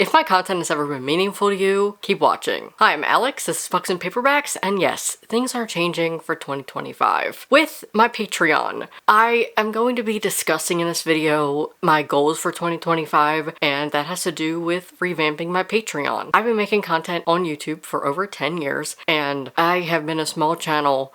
If my content has ever been meaningful to you, keep watching. Hi, I'm Alex, this is Pucksandpaperbacks, and yes, things are changing for 2025. With my Patreon, I am going to be discussing in this video my goals for 2025, and that has to do with revamping my Patreon. I've been making content on YouTube for over 10 years, and I have been a small channel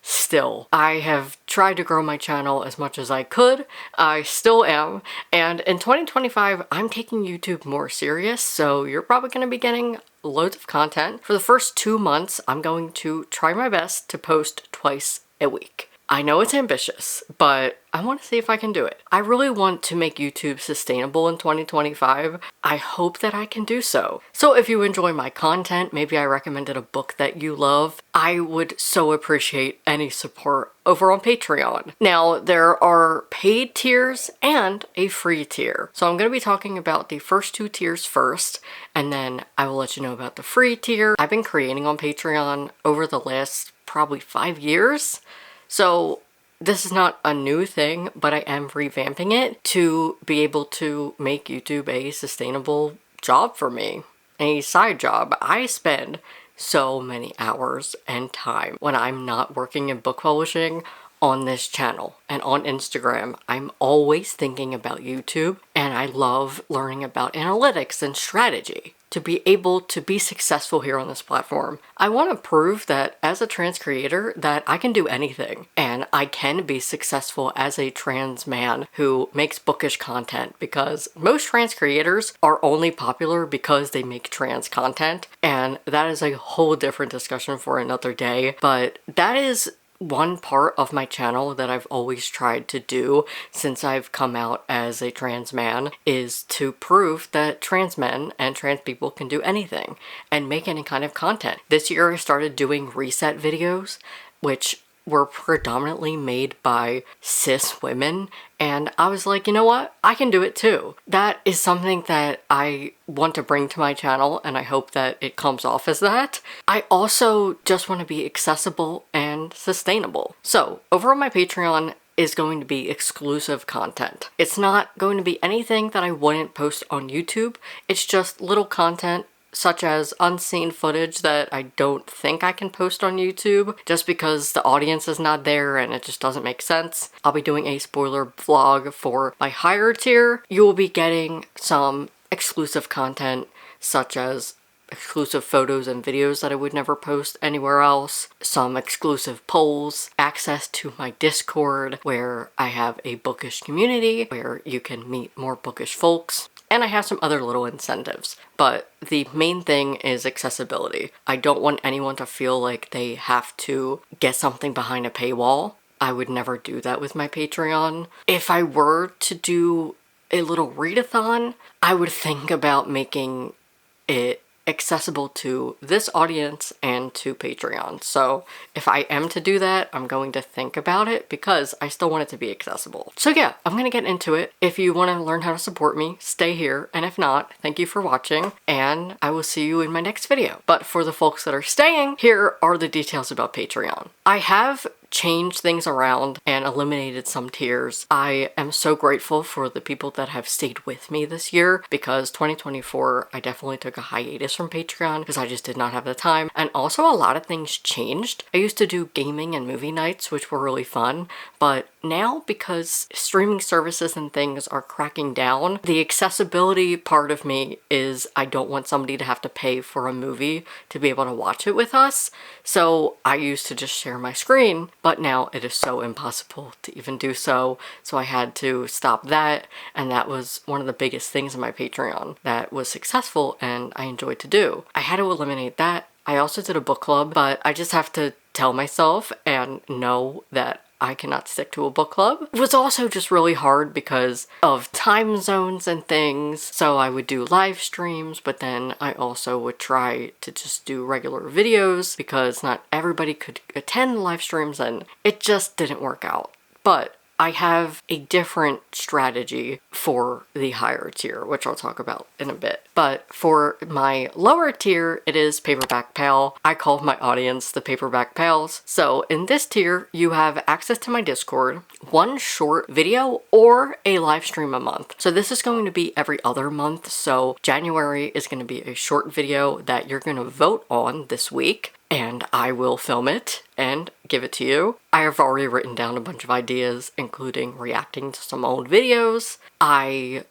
still. I have tried to grow my channel as much as I could. I still am. And in 2025, I'm taking YouTube more serious, so you're probably going to be getting loads of content. For the first 2 months, I'm going to try my best to post twice a week. I know it's ambitious, but I want to see if I can do it. I really want to make YouTube sustainable in 2025. I hope that I can do so. So if you enjoy my content, maybe I recommended a book that you love, I would so appreciate any support over on Patreon. Now, there are paid tiers and a free tier. So I'm going to be talking about the first 2 tiers first, and then I will let you know about the free tier. I've been creating on Patreon over the last probably 5 years. So this is not a new thing, but I am revamping it to be able to make YouTube a sustainable job for me, a side job. I spend so many hours and time when I'm not working in book publishing on this channel and on Instagram. I'm always thinking about YouTube, and I love learning about analytics and strategy to be able to be successful here on this platform. I want to prove that as a trans creator that I can do anything, and I can be successful as a trans man who makes bookish content, because most trans creators are only popular because they make trans content, and that is a whole different discussion for another day. But that is one part of my channel that I've always tried to do since I've come out as a trans man, is to prove that trans men and trans people can do anything and make any kind of content. This year I started doing reset videos, which were predominantly made by cis women, and I was like, you know what? I can do it too. That is something that I want to bring to my channel, and I hope that it comes off as that. I also just want to be accessible and sustainable. So over on my Patreon is going to be exclusive content. It's not going to be anything that I wouldn't post on YouTube. It's just little content such as unseen footage that I don't think I can post on YouTube just because the audience is not there and it just doesn't make sense. I'll be doing a spoiler vlog for my higher tier. You will be getting some exclusive content such as exclusive photos and videos that I would never post anywhere else, some exclusive polls, access to my Discord where I have a bookish community where you can meet more bookish folks, and I have some other little incentives. But the main thing is accessibility. I don't want anyone to feel like they have to get something behind a paywall. I would never do that with my Patreon. If I were to do a little readathon, I would think about making it accessible to this audience and to Patreon. So if I am to do that, I'm going to think about it because I still want it to be accessible. So yeah, I'm gonna get into it. If you want to learn how to support me, stay here, and if not, thank you for watching, and I will see you in my next video. But for the folks that are staying, here are the details about Patreon. I have changed things around and eliminated some tiers. I am so grateful for the people that have stayed with me this year, because 2024 I definitely took a hiatus from Patreon because I just did not have the time, and also a lot of things changed. I used to do gaming and movie nights, which were really fun, but now because streaming services and things are cracking down, the accessibility part of me is I don't want somebody to have to pay for a movie to be able to watch it with us. So I used to just share my screen, but now it is so impossible to even do so. So I had to stop that, and that was one of the biggest things in my Patreon that was successful and I enjoyed to do. I had to eliminate that. I also did a book club, but I just have to tell myself and know that I cannot stick to a book club. It was also just really hard because of time zones and things. So I would do live streams, but then I also would try to just do regular videos because not everybody could attend live streams, and it just didn't work out. But I have a different strategy for the higher tier, which I'll talk about in a bit. But for my lower tier, it is Paperback Pal. I call my audience the Paperback Pals. So in this tier, you have access to my Discord, one short video, or a live stream a month. So this is going to be every other month. So January is going to be a short video that you're going to vote on this week, and I will film it and give it to you. I have already written down a bunch of ideas, including reacting to some old videos. I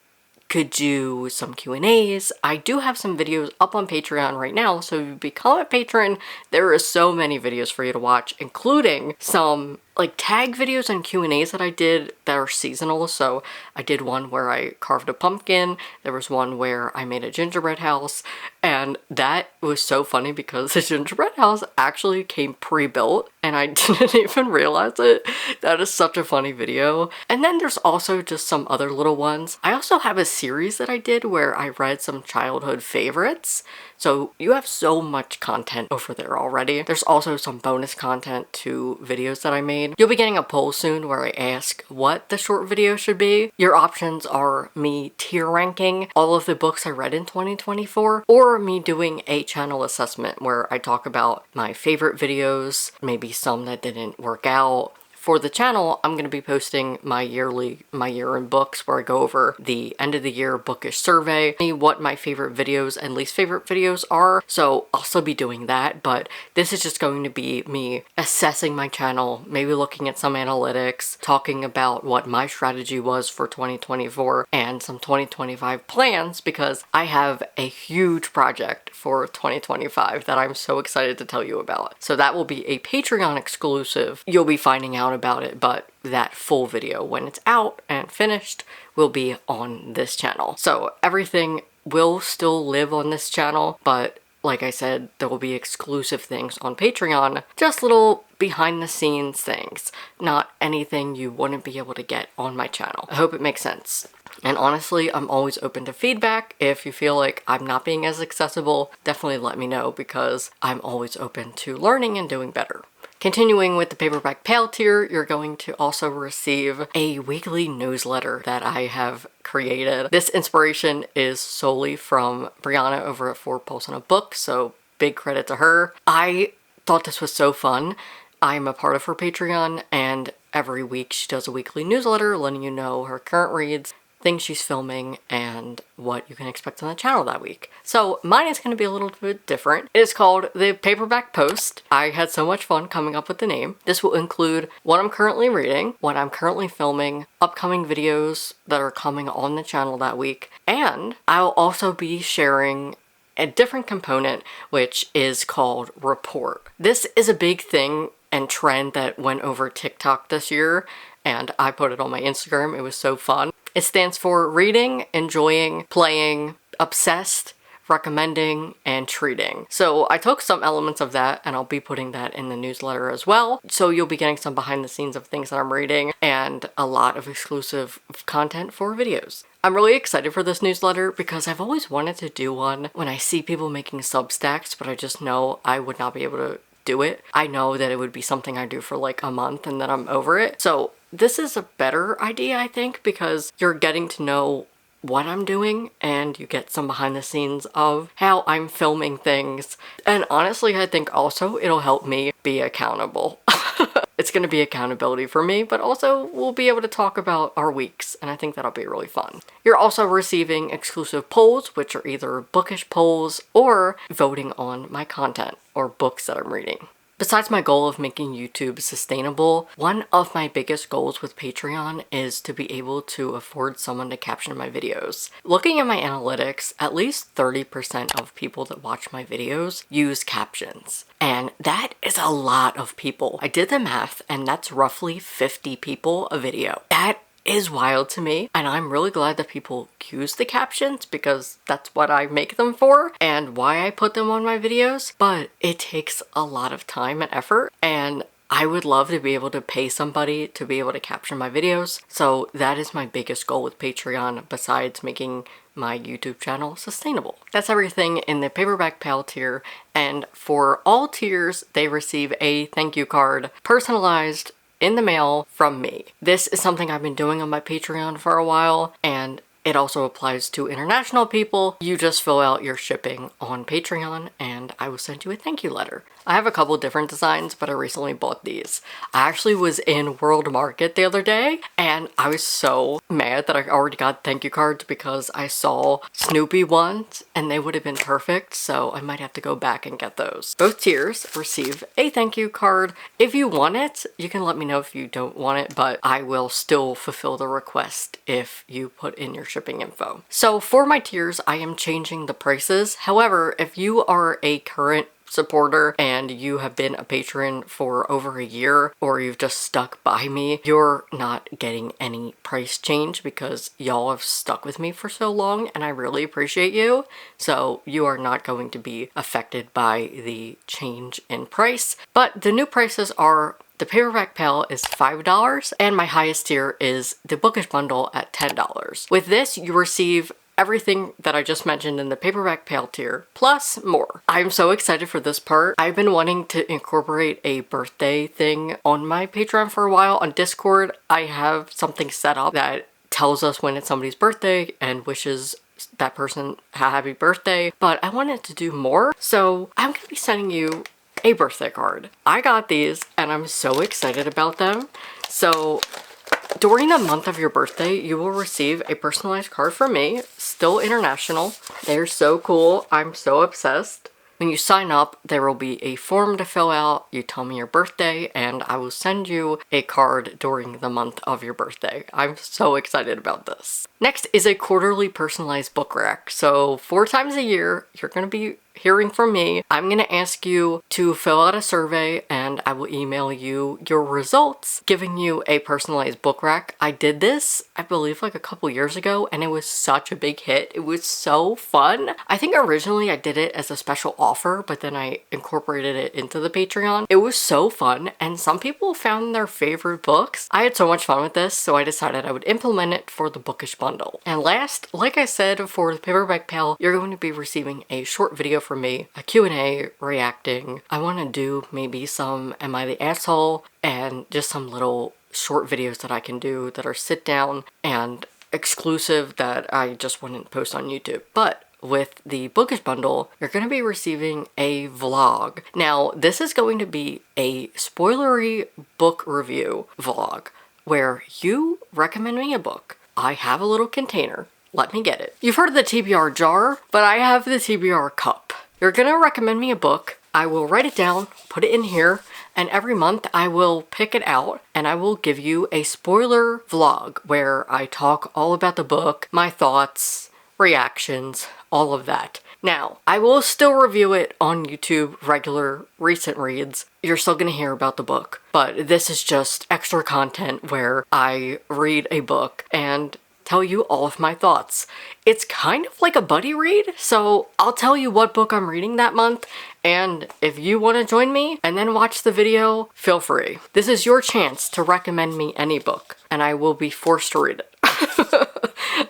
could do some Q&As. I do have some videos up on Patreon right now, so if you become a patron, there are so many videos for you to watch, including some like tag videos and Q&As that I did that are seasonal. So I did one where I carved a pumpkin, there was one where I made a gingerbread house, and that was so funny because the gingerbread house actually came pre-built and I didn't even realize it. That is such a funny video. And then there's also just some other little ones. I also have a series that I did where I read some childhood favorites. So you have so much content over there already. There's also some bonus content to videos that I made. You'll be getting a poll soon where I ask what the short video should be. Your options are me tier ranking all of the books I read in 2024, or me doing a channel assessment where I talk about my favorite videos, maybe some that didn't work out. For the channel, I'm going to be posting my year in books, where I go over the end of the year Bookish survey, what my favorite videos and least favorite videos are. So I'll still be doing that, but this is just going to be me assessing my channel, maybe looking at some analytics, talking about what my strategy was for 2024 and some 2025 plans, because I have a huge project for 2025 that I'm so excited to tell you about. So that will be a Patreon exclusive. You'll be finding out about it, but that full video, when it's out and finished, will be on this channel. So everything will still live on this channel, but like I said, there will be exclusive things on Patreon, just little behind the scenes things, not anything you wouldn't be able to get on my channel. I hope it makes sense. And honestly, I'm always open to feedback. If you feel like I'm not being as accessible, definitely let me know, because I'm always open to learning and doing better. Continuing with the Paperback Pal tier, you're going to also receive a weekly newsletter that I have created. This inspiration is solely from Brianna over at 4 Pulse on a Book, so big credit to her. I thought this was so fun. I'm a part of her Patreon, and every week she does a weekly newsletter letting you know her current reads, things she's filming, and what you can expect on the channel that week. So mine is going to be a little bit different. It is called the Paperback Post. I had so much fun coming up with the name. This will include what I'm currently reading, what I'm currently filming, upcoming videos that are coming on the channel that week, and I'll also be sharing a different component, which is called Report. This is a big thing and trend that went over TikTok this year, and I put it on my Instagram. It was so fun. It stands for reading, enjoying, playing, obsessed, recommending, and treating. So I took some elements of that, and I'll be putting that in the newsletter as well. So you'll be getting some behind the scenes of things that I'm reading and a lot of exclusive content for videos. I'm really excited for this newsletter because I've always wanted to do one when I see people making Substacks, but I just know I would not be able to do it. I know that it would be something I do for like a month and then I'm over it. So this is a better idea, I think, because you're getting to know what I'm doing and you get some behind the scenes of how I'm filming things. And honestly, I think also it'll help me be accountable. It's going to be accountability for me, but also we'll be able to talk about our weeks, and I think that'll be really fun. You're also receiving exclusive polls, which are either bookish polls or voting on my content or books that I'm reading. Besides my goal of making YouTube sustainable, one of my biggest goals with Patreon is to be able to afford someone to caption my videos. Looking at my analytics, at least 30% of people that watch my videos use captions. And that is a lot of people. I did the math, and that's roughly 50 people a video. That is wild to me, and I'm really glad that people use the captions because that's what I make them for and why I put them on my videos, but it takes a lot of time and effort, and I would love to be able to pay somebody to be able to caption my videos. So that is my biggest goal with Patreon, besides making my YouTube channel sustainable. That's everything in the Paperback Pal tier, and for all tiers they receive a thank you card, personalized in the mail from me. This is something I've been doing on my Patreon for a while, and it also applies to international people. You just fill out your shipping on Patreon and I will send you a thank you letter. I have a couple different designs, but I recently bought these. I actually was in World Market the other day and I was so mad that I already got thank you cards because I saw Snoopy ones and they would have been perfect, so I might have to go back and get those. Both tiers receive a thank you card. If you want it, you can let me know if you don't want it, but I will still fulfill the request if you put in your shipping info. So for my tiers, I am changing the prices. However, if you are a current supporter and you have been a patron for over a year, or you've just stuck by me, you're not getting any price change because y'all have stuck with me for so long and I really appreciate you. So you are not going to be affected by the change in price. But the new prices are: the paperback pail is $5 and my highest tier is the Bookish bundle at $10. With this, you receive everything that I just mentioned in the paperback pail tier, plus more. I'm so excited for this part. I've been wanting to incorporate a birthday thing on my Patreon for a while. On Discord, I have something set up that tells us when it's somebody's birthday and wishes that person a happy birthday, but I wanted to do more, so I'm gonna be sending you a birthday card. I got these and I'm so excited about them. So during the month of your birthday, you will receive a personalized card from me, still international. They're so cool. I'm so obsessed. When you sign up, there will be a form to fill out. You tell me your birthday and I will send you a card during the month of your birthday. I'm so excited about this. Next is a quarterly personalized book rack. So 4 times a year, you're going to be hearing from me. I'm going to ask you to fill out a survey and I will email you your results, giving you a personalized book rack. I did this, I believe, like a couple years ago and it was such a big hit. It was so fun. I think originally I did it as a special offer, but then I incorporated it into the Patreon. It was so fun and some people found their favorite books. I had so much fun with this, so I decided I would implement it for the Bookish bundle. And last, like I said, for the paperback pail, you're going to be receiving a short video from me, a Q&A reacting. I want to do maybe some Am I the Asshole and just some little short videos that I can do that are sit down and exclusive that I just wouldn't post on YouTube. But with the Bookish bundle, you're going to be receiving a vlog. Now, this is going to be a spoilery book review vlog where you recommend me a book. I have a little container. Let me get it. You've heard of the TBR jar, but I have the TBR cup. You're gonna recommend me a book. I will write it down, put it in here, and every month I will pick it out and I will give you a spoiler vlog where I talk all about the book, my thoughts, reactions, all of that. Now, I will still review it on YouTube, regular recent reads. You're still gonna hear about the book, but this is just extra content where I read a book and tell you all of my thoughts. It's kind of like a buddy read, so I'll tell you what book I'm reading that month, and if you want to join me and then watch the video, feel free. This is your chance to recommend me any book, and I will be forced to read it.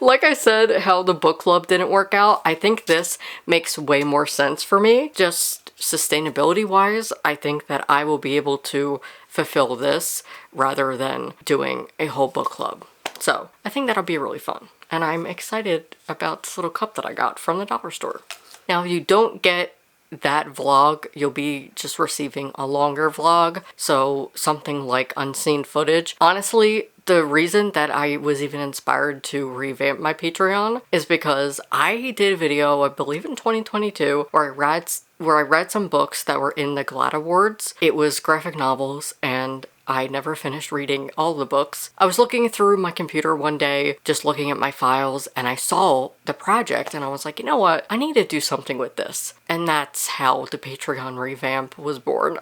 Like I said, how the book club didn't work out, I think this makes way more sense for me. Just sustainability wise, I think that I will be able to fulfill this rather than doing a whole book club. So I think that'll be really fun. And I'm excited about this little cup that I got from the dollar store. Now, if you don't get that vlog, you'll be just receiving a longer vlog. So something like unseen footage. Honestly, the reason that I was even inspired to revamp my Patreon is because I did a video, I believe in 2022, where I read some books that were in the GLAAD Awards. It was graphic novels and I never finished reading all the books. I was looking through my computer one day, just looking at my files, and I saw the project and I was like, you know what? I need to do something with this. And that's how the Patreon revamp was born.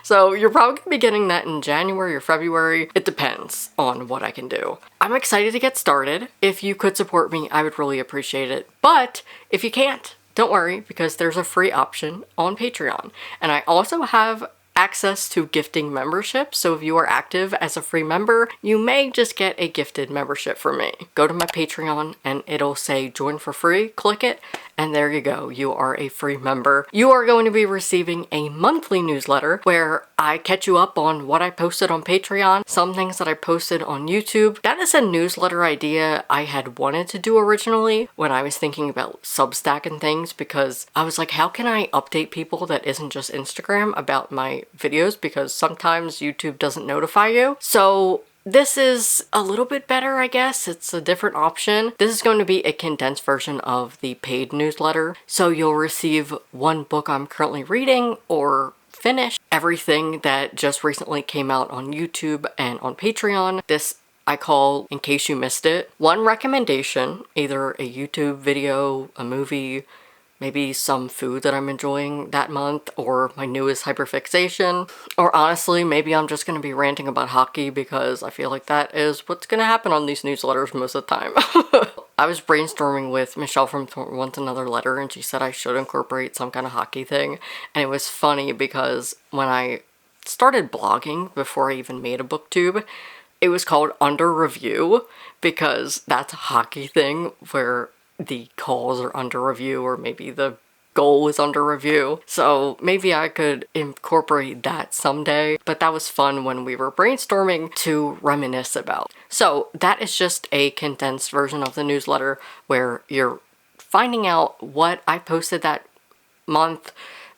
So you're probably gonna be getting that in January or February. It depends on what I can do. I'm excited to get started. If you could support me, I would really appreciate it. But if you can't, don't worry, because there's a free option on Patreon. And I also have access to gifting membership, so if you are active as a free member, you may just get a gifted membership from me. Go to my Patreon and it'll say join for free, click it, and there you go, you are a free member. You are going to be receiving a monthly newsletter where I catch you up on what I posted on Patreon, some things that I posted on YouTube. That is a newsletter idea I had wanted to do originally when I was thinking about Substack and things, because I was like, how can I update people that isn't just Instagram about my videos, because sometimes YouTube doesn't notify you. So this is a little bit better, I guess. It's a different option. This is going to be a condensed version of the paid newsletter. So you'll receive one book I'm currently reading or finish, everything that just recently came out on YouTube and on Patreon. This I call In Case You Missed It. One recommendation, either a YouTube video, a movie, maybe some food that I'm enjoying that month, or my newest hyperfixation, or honestly, maybe I'm just going to be ranting about hockey because I feel like that is what's going to happen on these newsletters most of the time. I was brainstorming with Michelle from Once Another Letter, and she said I should incorporate some kind of hockey thing, and it was funny because when I started blogging before I even made a booktube, it was called Under Review, because that's a hockey thing where the calls are under review, or maybe the goal is under review. So maybe I could incorporate that someday, but that was fun when we were brainstorming to reminisce about. So that is just a condensed version of the newsletter where you're finding out what I posted that month,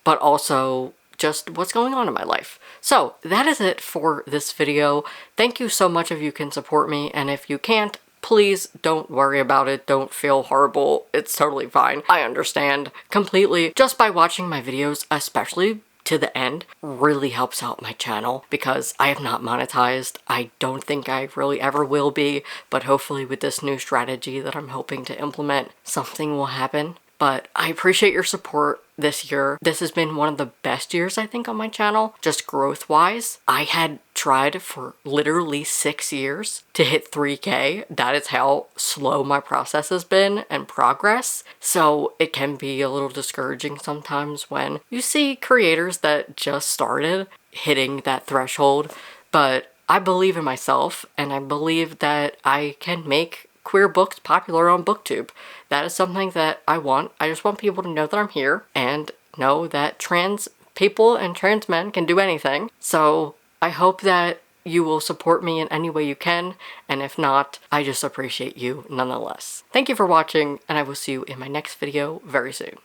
but also just what's going on in my life. So that is it for this video. Thank you so much if you can support me, and if you can't, please don't worry about it. Don't feel horrible. It's totally fine. I understand completely. Just by watching my videos, especially to the end, really helps out my channel because I have not monetized. I don't think I really ever will be, but hopefully with this new strategy that I'm hoping to implement, something will happen. But I appreciate your support this year. This has been one of the best years, I think, on my channel, just growth-wise. I had tried for literally 6 years to hit 3K. That is how slow my process has been and progress. So it can be a little discouraging sometimes when you see creators that just started hitting that threshold. But I believe in myself, and I believe that I can make queer books popular on BookTube. That is something that I want. I just want people to know that I'm here and know that trans people and trans men can do anything. So I hope that you will support me in any way you can, and if not, I just appreciate you nonetheless. Thank you for watching, and I will see you in my next video very soon.